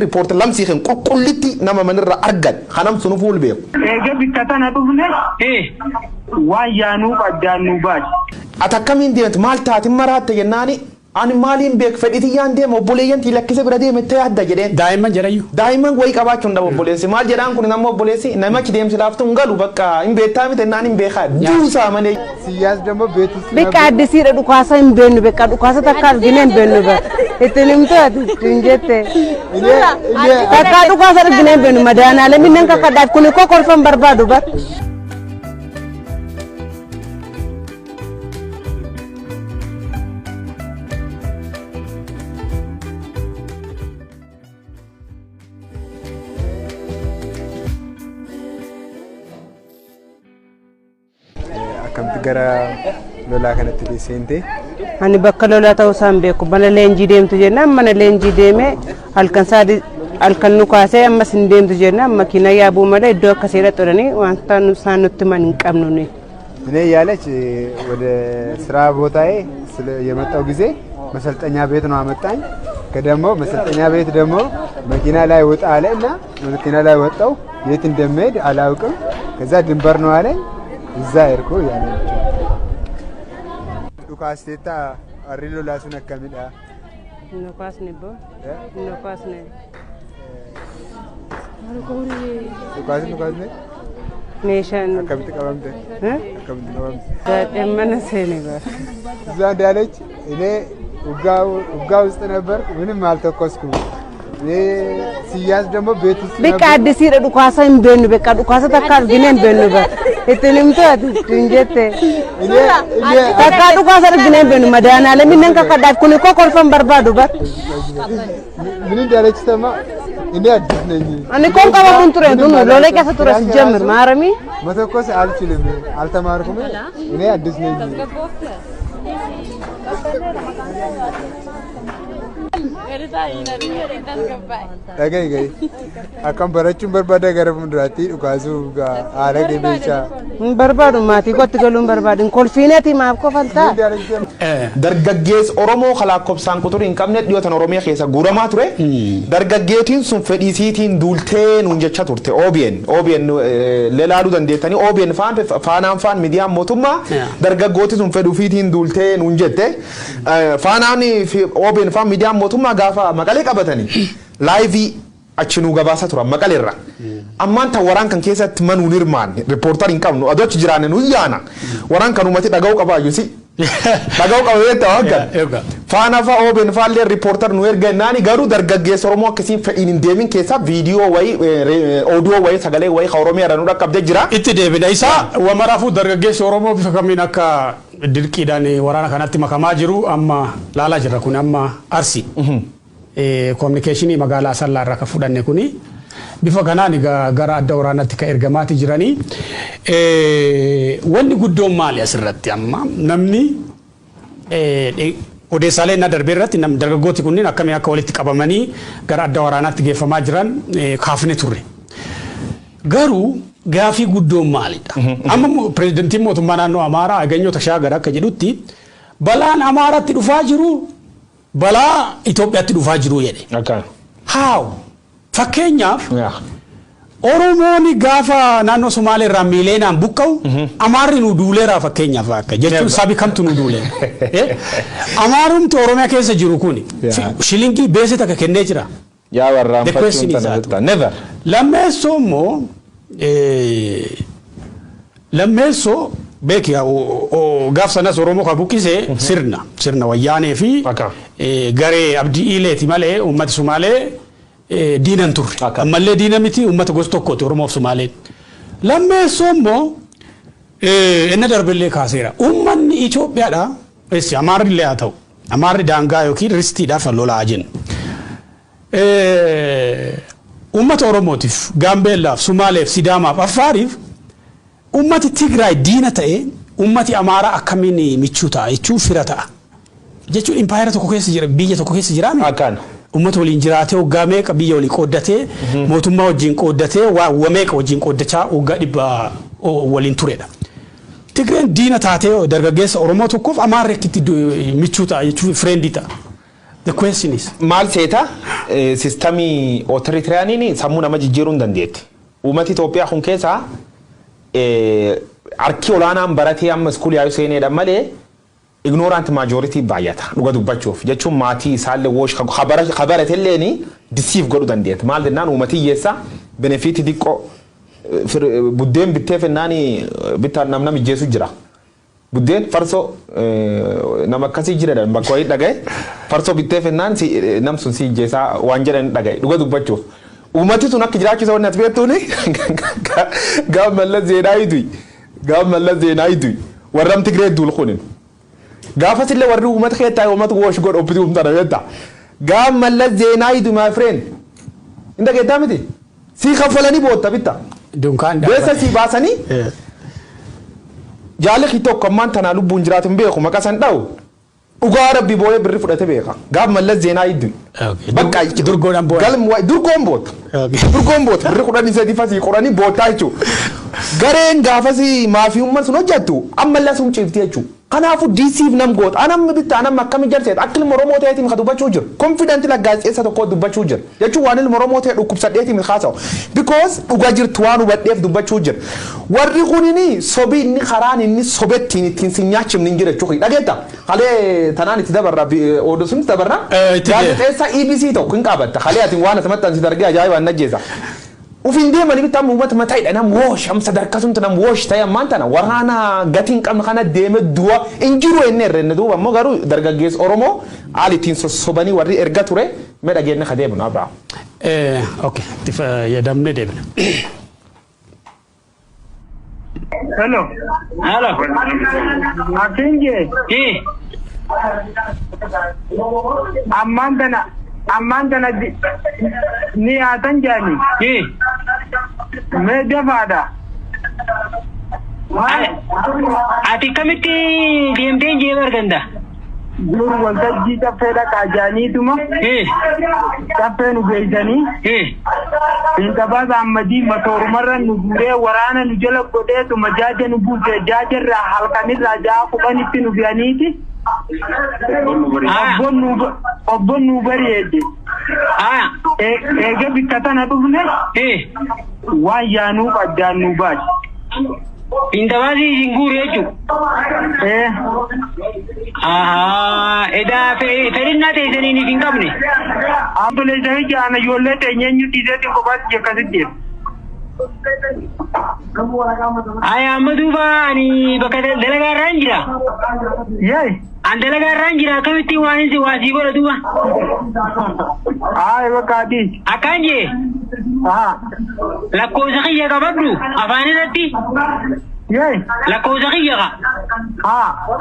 report lamsi khen qullitti nama manirra argan khanam sunu fuul beeku bitatana dhufne waayyaanuu qaddaanuu baati atakkamin deemt maal taati maraate yennaani ani maalin beek fedhiti yaan deem obboleeyyan ti lakkise bira deemte adda jedheen daa'iman way qabaachuun dha obboleessi maal jedhaan kun nama obboleessi namachi deemsi laaftu ngalu bakka hin beektaa miti naan hin beekaa duusaa malee siyaas demo beetus beeka addisiidha dhukaasa hin beennu beeka dhukaasa takka argine hin beennu ba ittiin himtu ati hin jette takka dhukaasa argine hin beennu madaanaalee minneen kakkadhaaf kun koo kolfan barbaadu ba gara lola kanatti deesente ani bakka lola ta'uu isaan beeku mana leenjii deemtu jennaan mana leenjii deemee halkan saadi halkan nu kaasee ammas hin deemtu jennaan makiina yaabuu malee iddoo akkasiirra xuranii wanta isaan nutti man hin qabnu ni እኔ ያለች ወደ ስራ ቦታዬ የመጣው ጊዜ መሰልጠኛ ቤት ነው አመጣኝ ከደሞ መሰልጠኛ ቤት ደሞ መኪና ላይ ወጣ አለና መኪና ላይ ወጣው የት እንደምሄድ አላውቅም ከዛ ድንበር ነው አለኝ እዛ እርኮ ያለ ዱካስቴታ አሪሎ ላሱን አከሚዳ ኑካስ ንቦ ኑካስ ነ ዱካስ ነ ኔሽን አከምት ቀበምተ አከምት ቀበምተ ደመነ ሴኔጋ እዛ እንዳለች እኔ ውጋው ውስጥ ነበር ምንም አልተኮስኩም ሲያዝ ደግሞ ቤት ውስጥ በቃ አዲስ ዱካሳ hin beennu በቃ ዱካሳ takka argine hin beennu ba ittiin himtu ati hin jette takka ዱካሳ argine hin beennu madaanaalee minneen kakkadhaaf kun koo kolfan barbaadu ba ምን እንዳለች ተማ እኔ አዲስ ነኝ እኔ ኮን ቀባቡን ቱሬ ዱኑ ሎሌ ከሰ ቱሬ ሲጀምር ማረሚ መተኮስ አልችልም አልተማርኩም እኔ አዲስ ነኝ Dhagay akkam barachuun barbaada gara fuulduraatti dhukaasuu haala deebicha barbaadu maatii kotti galuun barbaadin kolfiineeti maaf kofaltaa dargaggees Oromoo kalaakobsaan kuturii hin qabne dhiyootan Oromiyaa keessa guuramaa ture dargaggeetiin sun fedhiisiitiin duultee nuun jecha turte OBN lelaaluu dandeettanii OBN faanaan faan miidiyaan mootummaa dargaggooti sun fedhuufiitiin duultee nuun jette faanaan OBN faan miidiyaan mootummaa gaafa maqalee qabatanii laayivii achinuu gabaasa turan maqaleerra ammaan ta waraan kan keessatti manuu nirmaan riippoortar hin qabnu adochi jiraanne nu yaana waraan kan uumati dhaga'uu qabaayyuu si dhaga'uu qabee ta'aa faana fa OBN faallee riippoortar nu erga naani garuu dargaggeessa Oromoo akkasiin fedhiin hin deemin keessa viidiyoo wayi oodiyoo wayi sagalee wayi Oromiyaa irraa nu dhaqqabdee jira itti deebina isaa wamaraafuu dargaggeessa Oromoo bifa kamiin akka dirqiidhaan waraana kanatti makamaa jiru amma laalaa jirra kun amma Arsii communication magaalaa Asallaa irraa kan fudhanne kuni bifa kanaan gara adda waraanaatti kan ergamaati jiranii wanni guddoon maali asirratti amma namni odeessaalee na darbee irratti nam dargaggooti kunniin akkamiin akka walitti qabamanii gara adda waraanaatti geeffamaa jiran kaafne turre garuu gaafii guddoon maalidha amma pirezidantiin mootummaa naannoo Amaaraa Aganyoo Tashaagara akka jedhutti balaan Amaaraatti dhufaa jiru balaa Itoophiyaatti dhufaa jiru jedhe. How? Fakkeenyaaf Oromooni gaafa naannoo Somaalee irraa miileenaan buqqa'u Amaarri nu duuleeraa fakkeenyaaf akka jechuun sabi kamtu nu duulee. Amaarumti Oromiyaa keessa jiru kuni shilingii beesee takka kennee jira. Yaa warraan fakkiin never. Lammeessoo immoo lammeessoo beeki gaaf sanas Oromoo ka buqqise sirna wayyaanee fi garee abdii ileeti malee uummata Somaalee diinan turre ammallee diina miti uummata gosa tokkooti Oromoof Somaaleen lammeessoo immoo inni darbillee kaaseera uummanni Itoophiyaadha Amaarri illee haa ta'u Amaarri daangaa yookiin ristiidhaaf lolaa jennu uummata Oromootiif Gaambeellaaf Somaaleef Sidaamaaf Affaariif ummati Tigraay diina ta'e ummati Amaaraa akkamiin michuu ta'a jechuun fira ta'a jechuun impaayera tokko keessa jira biyya tokko keessa jiraame akkaan ummata waliin jiraatee waggaa meeqa biyya walii qooddatee mootummaa wajjin qooddatee waa meeqa wajjin qooddachaa waggaa dhibba waliin turedha. Tigreen diina taatee dargaggeessa Oromoo tokkoof Amaarri akkamitti michuu ta'a jechuun friendii ta'a. The question is maal seeta sistemii otoritiraaniin sammuu nama jijjiiruu hin dandeetti. Uummati Itoophiyaa kun keessaa harki olaanaan baratee amma iskuulii haayuu seenedha malee ignorant majority baay'ata dhuga dubbachuuf jechuun maatii isaallee woosh kabaratelleeni disiif godhu dandeetti. Maal jennaan uummati hiyyeessa benefitii xiqqoo buddeen bittee fennaani bittaan namna mijjeessu jira. Buddeen farsoo nama akkasii jira bakka wayii dhagaye farsoo bittee fennaan nam sun si hiyyeessaa waan jedhan dhagaye dhuga dubbachuuf. Uummati sun akka jiraachisa wanni ati beektuuni gaaf mallas zeenaa idui warram Tigree duul kunin. Gaafas illee warri uummata keettaa uummata woosh godhu obbiti uumtana beektaa. Gaaf mallas zeenaa idui my friend. Inda keettaa miti sii kaffalanii bootta bitta. Dunkaan beessa sii baasanii jaalli tokko ammaan tanaa lubbuun jiraatu hin beeku maqaa san dha'u. Dhugaa rabbi booyee birri fudhate beeka. Gaaf mallas zeenaa idui. Bakka durgoodhaan boota. Durgoon boota. Durgoon boota birri 13 fasii qoranii bootaa jechuudha. Gareen gaafasii maafii uumman sun hojjettu ammallee sun ciifti jechuudha. Kanaafu diisiif nam goota. Anam bitta anam akkami jarseet akka ilma Oromoo ta'eetiin ka dubbachuu jiru. Confidently gaazexeessa tokko dubbachuu jiru. Jechuun waan ilma Oromoo ta'e dhukkubsadheetiin haasa'u. Because dhugaa jirtu waan hubadheef dubbachuu jiru. Warri kunini sobii inni karaan inni sobettiin ittiin si nyaachifni hin jira jechuudha. Dhageetta. Halee tanaan itti dabarra oduu sun itti dabarra. Gaazexeessa EBC tokko hin qabatta. Halee ati waan asumatti ansi dargee ajaa'ibaan najjeessa. Ufin deemanii bitaa uummata mataa'idha nam woosh am sadarkaa sun nam woosh ta'e ammaan tana waraana gatiin qabna kana deeme du'a injiru enne irrenne duuba ammoo garuu dargaggeessa Oromoo haalittiin sossobanii warri erga ture mee dhageenya ka deemnu Abrahaam. Okay, tifa yadamne deemna. Hello. Akinje. Amman tana ni atan jani. Me dafaadha. Ati kamitti deemtee jee arganda? Dur waltajjii caffee dhaqaa jaaniituma. Caffee nu geessanii. Intabaasa ammadii matoorumarra nu guuree waraana nu jala godheetuma jaaja nu buuse jaajarraa halkanirraa jaa kudhanitti nu fe'aniiti. Obboon nu bareede. Eega bikka tana dhufne waan yaanuuf addaan nu baase. Intabaasii isin guure jechuudha. Edaa fedhinnaa teessaniin hin qabne. Ambuleessa jaana ijoollee teenyeenyu dhiiseetiin kophaatti akkasitti deema. Amma duuba ani bakka dalagaarraan jira. An dalagaarraan jira akkamitti waan isin waasii godha duuba. Bakka adii. Akkaan jee. Lakkoofsa kiyya qabadhu afaan irratti. Lakkoofsa kiyya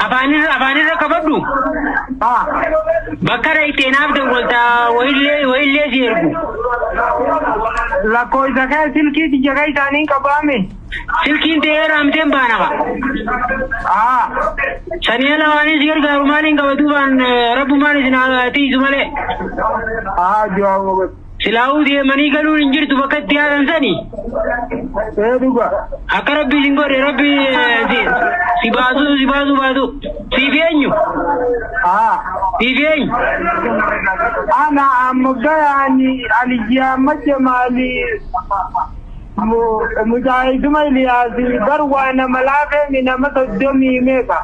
afaanirra qabadhu. Bakka dhayiteenaaf dawwaltaa wayillee si ergu. Lakkoofsa kee silkiiti jagaa isaanii qabaame. Silkiin ta'ee raamteen baanama. Sanii lawaanis gargaaru maaliin qabatu baan rabbumaan isin tiisu malee. Silaa'uu deemanii galuun hin jirtu bakka itti yaadan sanii. Akka rabbi isin godhe rabbi si baasu. Siif eenyu? Siif eenyu? Ana amma gayaani aliyyaa macha maali mujaahiduma Iliyaasi garwaa nama laafee nama soddomii meeqa.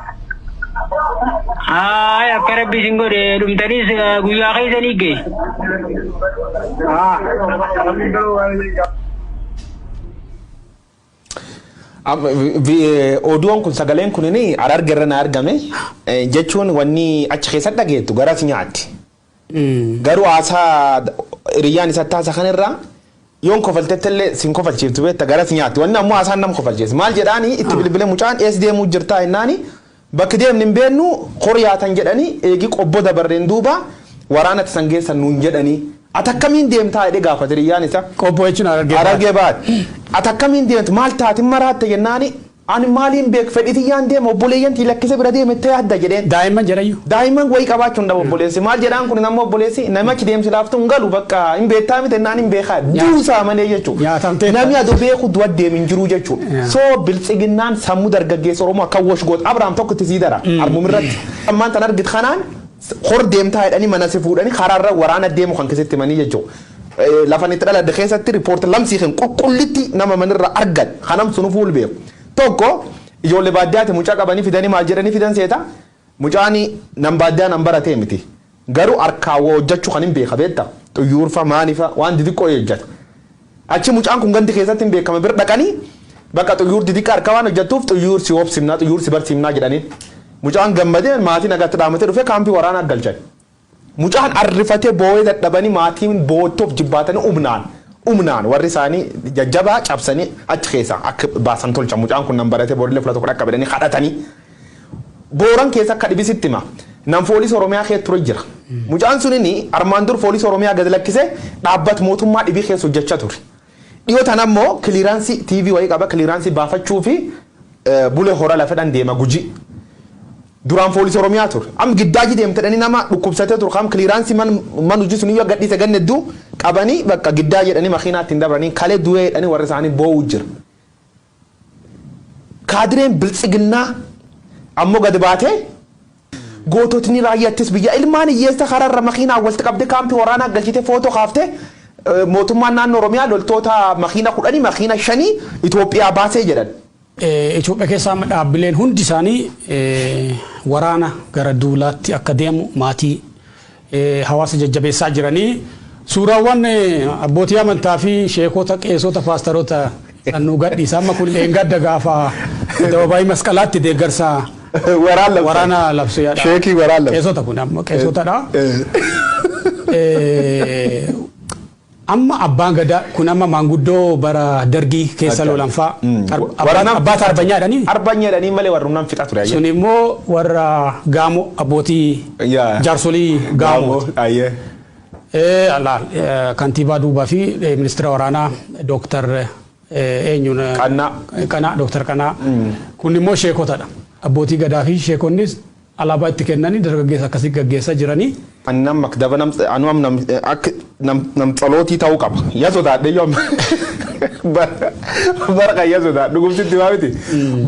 Akka rabbi isin godhe dhumtaniis guyyaa keessanii gahe. Oduun kun sagaleen kunini arargerra na argame jechuun wanni achi keessatti dhageettu garas nyaatti. Garuu haasaa hiriyyaan isa taasa kanirraa yoon kofaltettellee sin kofalchiiftu beekta garas nyaatti. Wanni ammoo haasaan nam kofalcheessu. Maal jedhaanii itti bilbilee mucaan ees deemuu jirtaa jennaani bakki deemni hin beennu horiyaatan jedhanii eegi qobbo dabarreen duuba waraana san geessan nuun jedhanii. Atakkamiin deemtaa jedhee gaafate hiriyyaan isa. Qobbo jechuun arargee baate. Atakkamiin deemtu maal taatiin maraatte jennaani ani maaliin beek fedhitiyyaan deema obboleeyyan lakkise bira deemte adda jedheen. Daa'imman jedhayyuu. Daa'imman wayii qabaachuun dha obboleessi maal jedhaan kun nama obboleessi namichi deemsi laaftu hin galu bakka hin beektaa miti naan hin beekaa duusaa malee jechuudha. Namni aduu beeku du'a deemin jiruu jechuudha. Soo biltsiginnaan sammuu dargaggeessa Oromoo akka wosh goot Abrahaam tokko itti sii dara armumirratti. Ammaan tan argit kanaan hor deemtaa jedhanii mana si fuudhanii karaarra waraana deemu kan keessatti manii jechuudha. Lafan itti dhaladde keessatti riippoorti lamsii kan qulqullitti nama manirra argan kanam sunu fuul beeku. Tokko ijoollee baadiyyaatti mucaa qabanii fidanii maal jedhanii fidan seeta mucaani nam baadiyyaa nam baratee miti. Garuu harkaa hojjechuu kan hin beeka beekta xuyyuurfa maanifa waan xixiqqoo hojjeta. Achi mucaan kun ganti keessatti hin beekame bira dhaqanii bakka xuyyuur xixiqqaa harkaa waan hojjetuuf xuyyuur si obsimnaa xuyyuur si barsiifnaa jedhaniin. Mucaan gammadee maatii nagatti dhaamatee dhufee kaampii waraanaa galchan. Mucaan arrifatee boo'ee dadhabanii maatiin boottoof jibbaatanii humnaan warri isaanii jajjabaa cabsanii achi keessa akka baasan tolcha. Mucaan kun nan baratee boorillee fula tokko dhaqqa bedanii kadhatanii. Booran keessa akka dhibisitti hima. Nam foolis Oromiyaa keessa ture jira. Mucaan sunini armaan dur foolis Oromiyaa gad lakkisee dhaabbata mootummaa dhibii keessa hojjechaa ture. Dhiyoo tan ammoo kiliraansii TV wayii qaba kiliraansii baafachuu fi bulee hora lafedhaan deema Gujii. Duraan foolis Oromiyaa ture. Am giddaaji deemtedhanii nama dhukkubsatee ture kam kiliraansii man hojii sun iyyuu gadhiise gannedduu qabanii bakka giddaa jedhanii makiinaatti hin dabranii kalee du'ee jedhanii warri isaanii boo'uu jira. Kaadireen biltsiginnaa ammoo gad baatee goototni raayyaattis biyya ilmaan hiyyeessa karaarra makiinaa walitti qabdee kaampii waraanaa galchitee footoo kaaftee mootummaan naannoo Oromiyaa loltoota makiina 10 makiina 5 Itoophiyaa baasee jedhan. Itoophiyaa keessaa dhaabbileen hundi isaanii waraana gara duulaatti akka deemu maatii hawaasa jajjabeessaa jiranii suuraawwan abbootii amantaa fi sheekota qeesota paastaroota sannuu gadhiisa amma kun gadda gaafa dababaayii masqalaatti deeggarsa waraana labsuu yaadha. Sheekii waraana labsuu. Qeesota kun amma qeesotadha. Amma abbaan gadaa kun amma maanguddoo bara dargii keessa lolanfaa abbaata arbanyaa jedhanii. Arbanyaa jedhanii malee warra humnaan fixaa ture. Sun immoo warra gaamoo abbootii jaarsolii gaamoo. Kantiibaa duubaa fi ministeera waraanaa dooktar eenyuun Qanaa dooktar Qanaa kun immoo sheekotadha. Abbootii gadaa fi sheekonnis alaabaa itti kennanii dargaggeessa akkasii gaggeessaa jiranii. Annam makdaba nam xolootii ta'uu qaba. Yasotaadhe yoom barqa yasotaadhe dhugumsitti maamiti.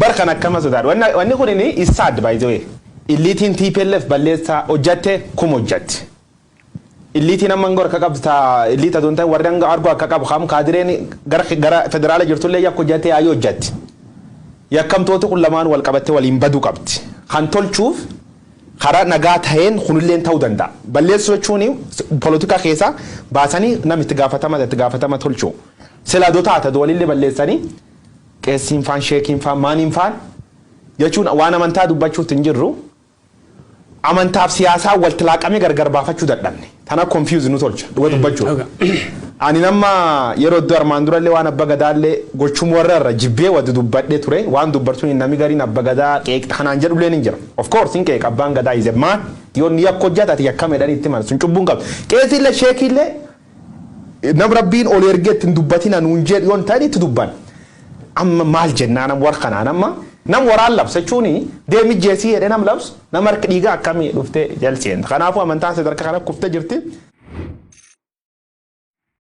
Barqan akkama sotaadhe. Wanni kun inni isaad by the way. Illiitiin TPLF balleessaa hojjatte kum hojjatti. Illiitiin amma ngor akka qabta illiita doontaan warri hanga argu akka qabu kam kaadireen gara federaala jirtullee yakka hojjatte yaayoo hojjatti. Yakkamtooti kun lamaan wal qabattee waliin baduu qabdi. Kan tolchuuf karaa nagaa taheen kunilleen ta'uu danda'a. Balleessuu jechuun politika keessa baasanii nam itti gaafatama tolchuu. Silaadota haa ta'u walillee balleessanii qeessiin faan sheekiin faan maaniin faan jechuun waan amantaa dubbachuutti hin jirru amantaaf siyaasaa walitti laaqamee gargar baafachuu dadhabne. Tana confuse nu tolcha dhuga dubbachuu. Ani nama yeroo iddoo armaan durallee waan abba gadaallee gochuun warra irra jibbee wadi dubbadhee ture waan dubbartuun namni gariin abba gadaa qeeqxa kanaan jedhullee ni jira. Of course hin qeeq abbaan gadaa is a man yoo ni yakka hojjatati yakka medhan itti mana sun cubbuun qabu. Qeesiillee sheekiillee nam rabbiin ol ergeetti hin dubbatina nuun jedhu yoon ta'an itti dubban. Amma maal jennaan nam war kanaan amma nam waraan labsa jechuun deemi jeesii jedhee nam labsu nam harka dhiigaa akkamii dhuftee jalseen. Kanaafuu amantaan sadarkaa kana kuftee jirti.